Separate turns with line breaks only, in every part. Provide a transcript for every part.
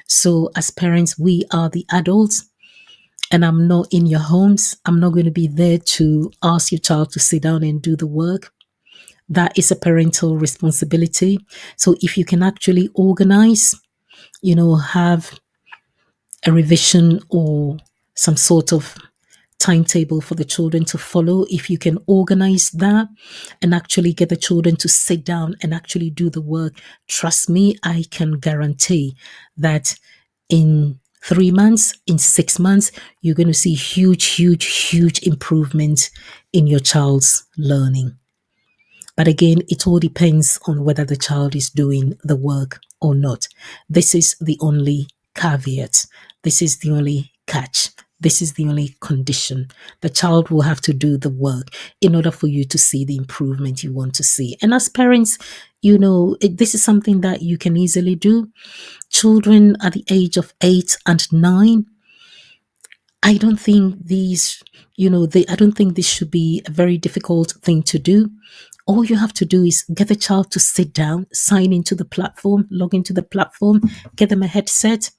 So, as parents, we are the adults, and I'm not in your homes. I'm not going to be there to ask your child to sit down and do the work. That is a parental responsibility. So, if you can actually organize, have a revision or some sort of timetable for the children to follow, if you can organize that and actually get the children to sit down and actually do the work, trust me, I can guarantee that in 3 months, in 6 months, you're going to see huge improvement in your child's learning. But again, it all depends on whether the child is doing the work or not. This is the only caveat. This is the only catch. This is the only condition. The child will have to do the work in order for you to see the improvement you want to see. And as parents, this is something that you can easily do. Children at the age of 8 and 9, I don't think I don't think this should be a very difficult thing to do. All you have to do is get the child to sit down, sign into the platform, log into the platform, get them a headset,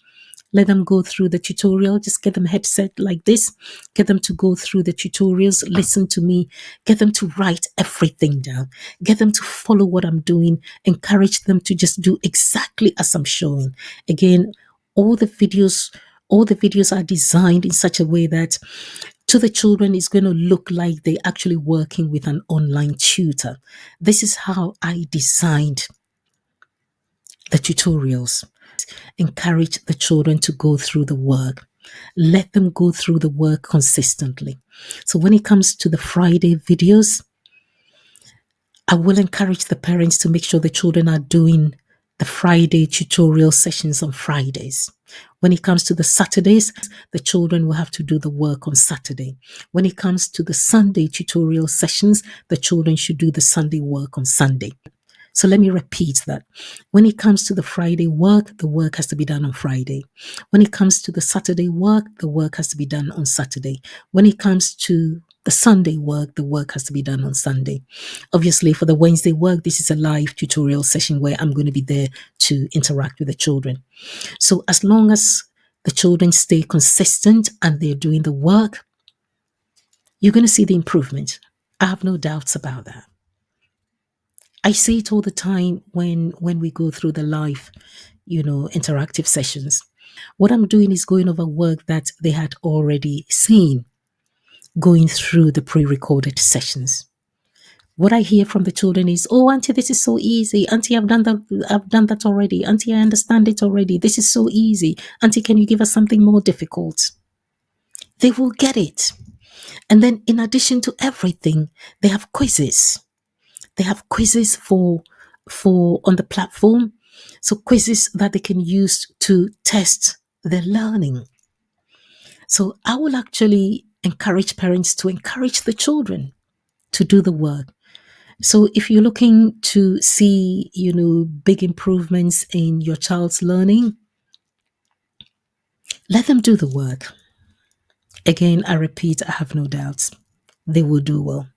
let them go through the tutorial. Just get them a headset like this, get them to go through the tutorials, listen to me, get them to write everything down, get them to follow what I'm doing, encourage them to just do exactly as I'm showing. Again, all the videos all the videos are designed in such a way that to the children it's going to look like they're actually working with an online tutor. This is how I designed the tutorials. Encourage the children to go through the work. Let them go through the work consistently. So when it comes to the Friday videos, I will encourage the parents to make sure the children are doing the Friday tutorial sessions on Fridays. When it comes to the Saturdays, the children will have to do the work on Saturday. When it comes to the Sunday tutorial sessions, the children should do the Sunday work on Sunday. So let me repeat that. When it comes to the Friday work, the work has to be done on Friday. When it comes to the Saturday work, the work has to be done on Saturday. When it comes to the Sunday work, the work has to be done on Sunday. Obviously, for the Wednesday work, this is a live tutorial session where I'm going to be there to interact with the children. So as long as the children stay consistent and they're doing the work, you're going to see the improvement. I have no doubts about that. I see it all the time when we go through the live, interactive sessions. What I'm doing is going over work that they had already seen, going through the pre-recorded sessions. What I hear from the children is, "Oh, Auntie, this is so easy. Auntie, I've done that. I've done that already. Auntie, I understand it already. This is so easy. Auntie, can you give us something more difficult?" They will get it. And then, in addition to everything, they have quizzes. They have quizzes for on the platform. So quizzes that they can use to test their learning. So I will actually encourage parents to encourage the children to do the work. So if you're looking to see, big improvements in your child's learning, let them do the work. Again, I repeat, I have no doubts they will do well.